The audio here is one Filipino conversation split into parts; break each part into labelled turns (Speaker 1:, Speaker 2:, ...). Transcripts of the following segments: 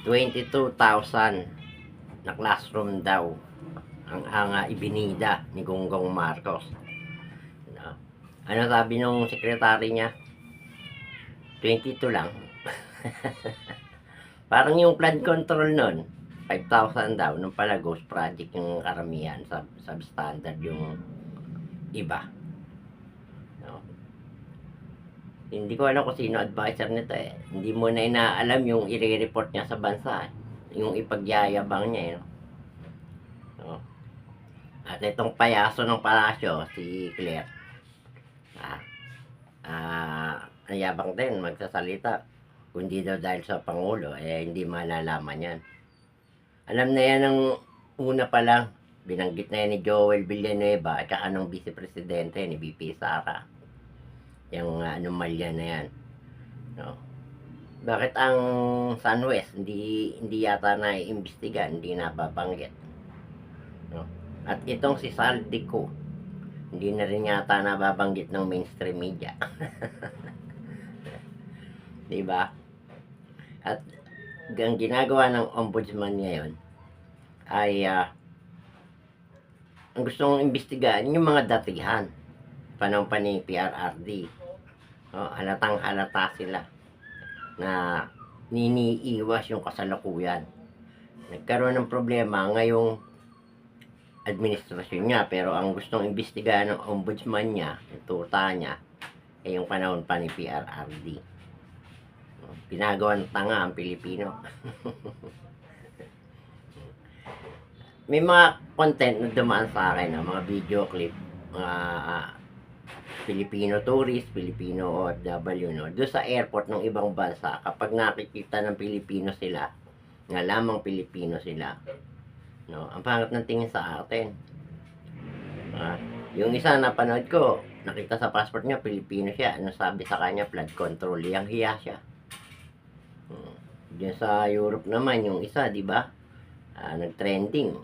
Speaker 1: 22,000 na classroom daw ang ibinida ni Gonggong Marcos. No? Ano sabi nung sekretary niya? 22 lang. Parang yung flood control nun, 5,000 daw. Nung pala ghost project yung karamihan, substandard yung iba. No? Hindi ko alam kung sino advisor nito eh. Hindi mo na inaalam yung i-report niya sa bansa. Yung ipagyayabang niya eh. No? At itong payaso ng palasyo, si Claire, nayabang din magsasalita. Kundi daw dahil sa Pangulo, eh hindi malalaman yan. Alam na yan ng una pa lang. Binanggit na yan ni Joel Villanueva at saka ng Vice Presidente ni BP Sara. Yung anomalya na yan. No? Bakit ang Sunwest hindi yata naiimbestiga, hindi nababanggit? No? At itong si Saldico, hindi na rin yata nababanggit ng mainstream media. Diba? At ang ginagawa ng ombudsman ngayon ay ang gustong imbestigahan yung mga datihan panahon pa ni PRRD. Halatang halata sila na niniiwas yung kasalukuyan. Nagkaroon ng problema ngayong administrasyon niya, pero ang gustong imbestigahan ng ombudsman niya, yung tuta niya, ay yung panahon pa ni PRRD. Ginagawa ng tanga ang Pilipino. May mga content na dumaan sa akin, mga video clip, mga Filipino tourist, Filipino OFW, no? Doon sa airport ng ibang bansa, kapag nakikita ng Pilipino sila, nga lamang Pilipino sila, no? Ang pangat ng tingin sa atin. Yung isa napanood ko, nakita sa passport niya, Pilipino siya. Ano sabi sa kanya? Flood control. Yang hiya siya. Diyan sa Europe naman, yung isa, di ba? Nag-trending.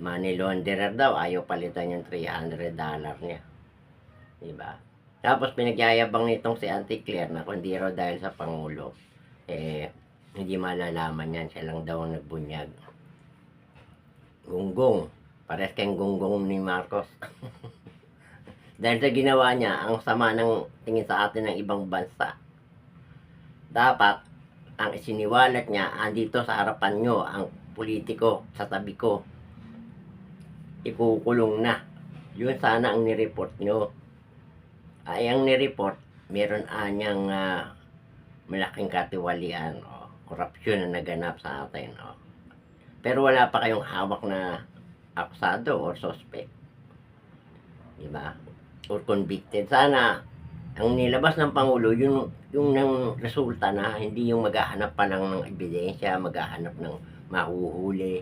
Speaker 1: Money launderer daw, ayaw palitan yung $300 niya. Di ba? Tapos pinagyayabang nitong si Auntie Claire na kundi raw dahil sa Pangulo, hindi malalaman yan. Siya lang daw ang nagbunyag. Gunggong. Pares kayong gunggong ni Marcos. Dahil sa ginawa niya, ang sama ng tingin sa atin ng ibang bansa. Dapat, ang isiniwalat niya, andito sa harapan nyo, ang politiko sa tabi ko, ikukulong na. Yun sana ang nireport nyo. Ay, ang nireport, meron anyang malaking katiwalian, korupsyon na naganap sa atin. Pero wala pa kayong hawak na akusado or suspect. Diba? Or convicted. Sana, ang nilabas ng Pangulo, yung ng resulta na hindi yung maghahanap pa lang ng ebidensya, maghahanap ng mahuhuli.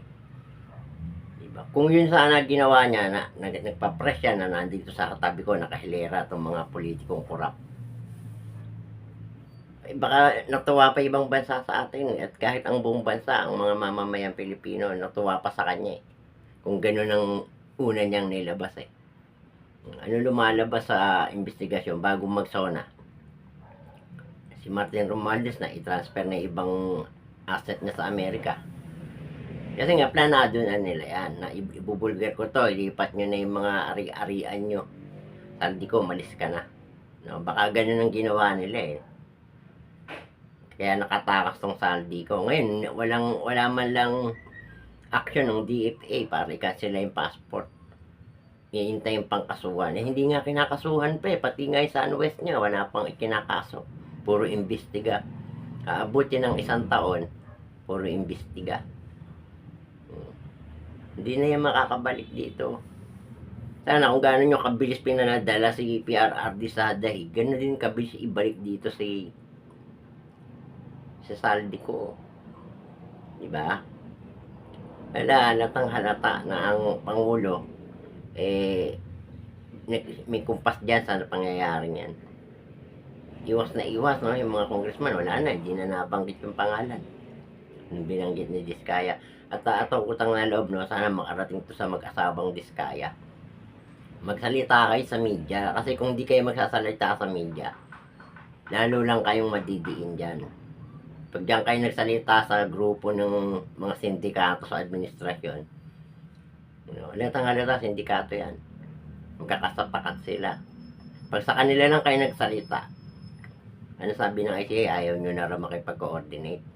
Speaker 1: Diba? Kung yun sana ginawa niya, na nagpa-press siya na nandito sa katabi ko, nakahilera itong mga politikong korap. Baka natuwa pa ibang bansa sa atin, at kahit ang buong bansa, ang mga mamamayang Pilipino, natuwa pa sa kanya kung gano'n ang una niyang nilabas Ano lumalabas sa investigasyon bago magsona? Si Martin Romualdez na i-transfer na ibang asset niya sa Amerika. Kasi nga planado na nila yan, na ibubulgar ko to, ilipat nyo na yung mga ari-arian nyo. Sabi ko, malis ka na. No, baka ganun ang ginawa nila Kaya nakatakas tong saldi ko. Ngayon, wala man lang action ng DFA para i-cancel yung passport. Hihintay yung pangkasuhan. Hindi nga kinakasuhan pa pati nga yung Sunwest niya, wala pang ikinakaso. Puro imbestiga. Aabutin ng 1 taon, puro imbestiga. Hindi na yan makakabalik dito. Sana kung gano'n yung kabilis pinanadala si PRRD sa dahig, gano'n din kabilis ibalik dito sa saldi ko. Diba? Halatang halata na ang Pangulo, may kumpas dyan sa pangyayari niyan. Iwas na iwas, no? Yung mga congressman, wala na, hindi na nabanggit yung pangalan. Yung binanggit ni Diskaya. At atong utang na loob, no? Sana makarating to sa mag-asabang Diskaya. Magsalita kayo sa media, kasi kung di kayo magsasalita sa media, lalo lang kayong madidiin dyan. Pag diyan kayo nagsalita sa grupo ng mga sindikato sa administrasyon, halatang halata sindikato yan. Magkakasapakat sila. Pag sa kanila lang kayo nagsalita, ano sabi ng ICA, ayaw nyo na raw makipag-coordinate.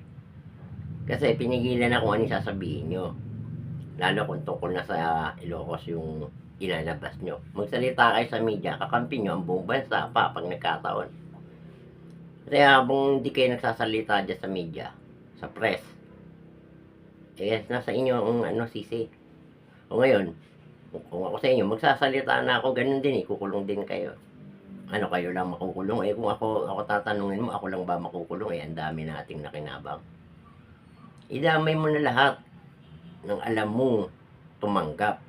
Speaker 1: Kasi pinigilan na kung ano sasabihin nyo. Lalo kung tungkol na sa Ilocos yung ilalabas nyo. Magsalita kayo sa media, kakampi nyo ang buong bansa pa pag nagkataon. Kasi habang hindi kayo nagsasalita dyan sa media, sa press, nasa inyo ang sisi. O ngayon, kung ako sa inyo, magsasalita na ako, ganun din, kukulong din kayo. Ano kayo lang makukulong? Kung ako tatanungin mo, ako lang ba makukulong? Ang dami nating nakinabang. Idamay mo na lahat ng alam mo tumanggap.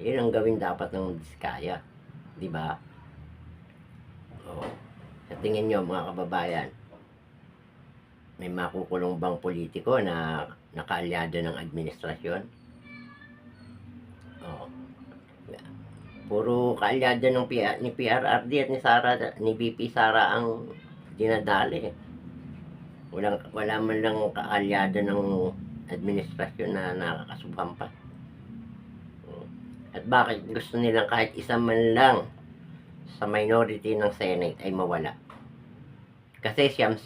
Speaker 1: Yun ang gawin dapat ng Diskaya. Di ba? Sa tingin nyo, mga kababayan, may makukulong bang politiko na nakaalyado ng administrasyon? Puro kaalyado ng ni PRRD at ni VP Sara ang dinadali. Wala man lang kaalyado ng administrasyon na nakakasubhan pa. At bakit gusto nilang kahit isa man lang sa minority ng Senate ay mawala? Kasi siyam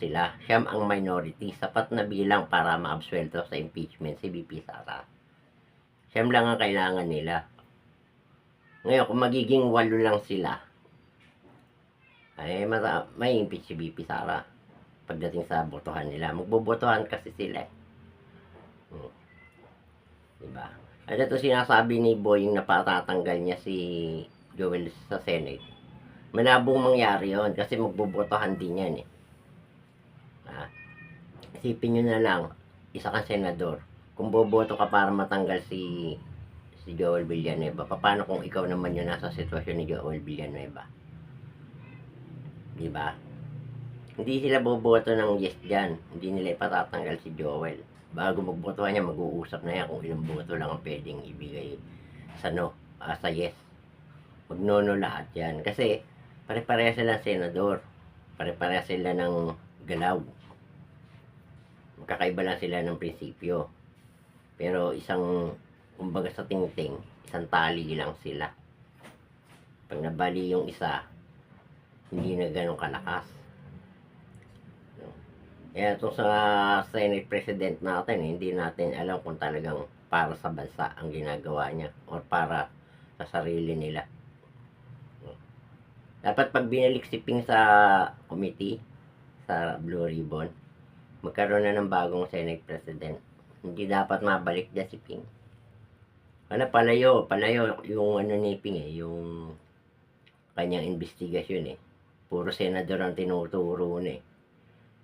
Speaker 1: ang minority, sapat na bilang para maabsuelto sa impeachment si VP Sara. Siyam lang ang kailangan nila. Ngayon, kung magiging 8 lang sila, ay may impeach si VP Sara pagdating sa botohan nila. Magbobotohan kasi sila. Diba? At ito sinasabi ni Boying na patatanggal niya si Joel sa Senate. Malabong mangyari yon kasi magbobotohan din yan eh. Isipin nyo na lang, isa kang senador. Kung boboto ka para matanggal si Joel Villanueva, paano kung ikaw naman yung nasa sitwasyon ni Joel Villanueva? Diba? Hindi sila boboto ng yes dyan. Hindi nila ipatatanggal si Joel. Bago magbotohan niya, mag-uusap na yan kung ilang boto lang ang pwedeng ibigay sa no, sa yes. Magnono lahat yan. Kasi pare-pareha sila senador. Pare-pareha sila ng galaw. Magkakaiba lang sila ng prinsipyo. Pero kumbaga sa tingting, isang tali lang sila. Pag nabali yung isa, hindi na ganun kalakas. Kaya ito sa Senate President natin, hindi natin alam kung talagang para sa bansa ang ginagawa niya or para sa sarili nila. Dapat pag binalik si Ping sa committee, sa Blue Ribbon, magkaroon na ng bagong Senate President. Hindi dapat mabalik dyan si Ping. Palayo yung ni Ping yung kanyang investigasyon eh. Puro senador ang tinuturo eh.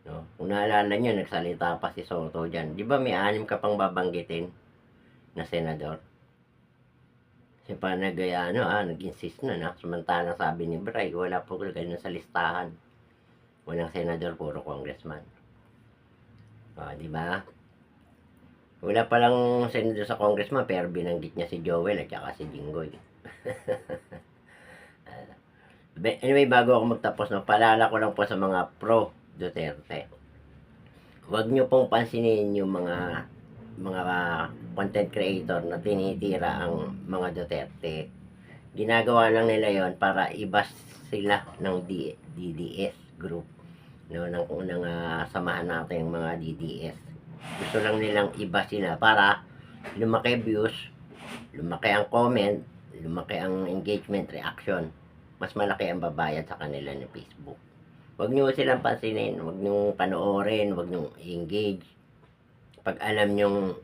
Speaker 1: No? Kung naalala nyo, nagsalita pa si Soto dyan. Di ba may 6 ka pang babanggitin na senador? Kasi pa nag-insist na. Samantalang sabi ni Bray, wala po ganun sa listahan. Walang senador, puro congressman. Di ba? Wala palang senador sa congressman, pero binanggit niya si Joel at saka si Jinggoy. Anyway, bago ako magtapos, paalala ko lang po sa mga pro Duterte. Huwag nyo pong pansinin yung mga content creator na tinitira ang mga Duterte. Ginagawa lang nila yon para ibas sila ng DDS group. No, ng unang samahan natin yung mga DDS. Gusto lang nilang iba sila para lumaki views, lumaki ang comment, lumaki ang engagement, reaction. Mas malaki ang babayad sa kanila ng Facebook. Huwag nyo silang pansinin, huwag nyo panoorin, huwag nyo engage. Pag alam nyong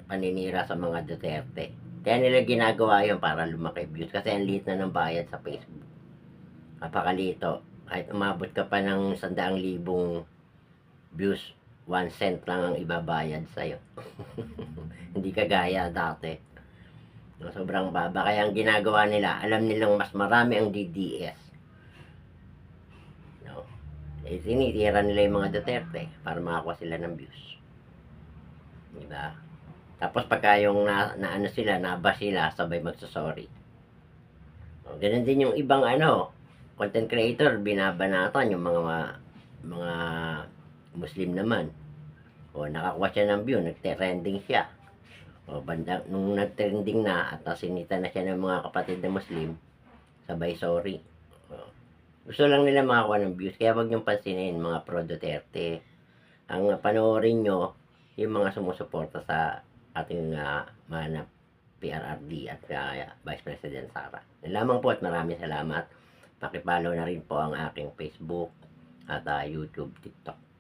Speaker 1: paninira sa mga Duterte. Kaya nila ginagawa yun para lumaki views. Kasi ang liit na ng bayad sa Facebook. Napakalito. Kahit umabot ka pa ng 100,000 views, 1 cent lang ang ibabayad sa'yo. Hindi kagaya dati. Sobrang baba. Kaya ang ginagawa nila, alam nilang mas marami ang DDS. Tinitira nila yung mga Duterte para makakuha sila ng views. Diba? Tapos pagka yung naano sila, naba sila, sabay magsasorry. Ganun din yung ibang content creator, binabanatan yung mga Muslim naman. O nakakuha siya ng view, nagte-trending siya. O banda, nung nag-trending na at sinita na siya ng mga kapatid na Muslim, sabay sorry. O, gusto lang nila makakuha ng views, kaya wag niyong pansinin mga pro Duterte. Ang panoorin nyo, yung mga sumusuporta sa ating manap PRRD at Vice President Sara. Yan lamang po at maraming salamat. Pakipollow na rin po ang aking Facebook at YouTube, TikTok.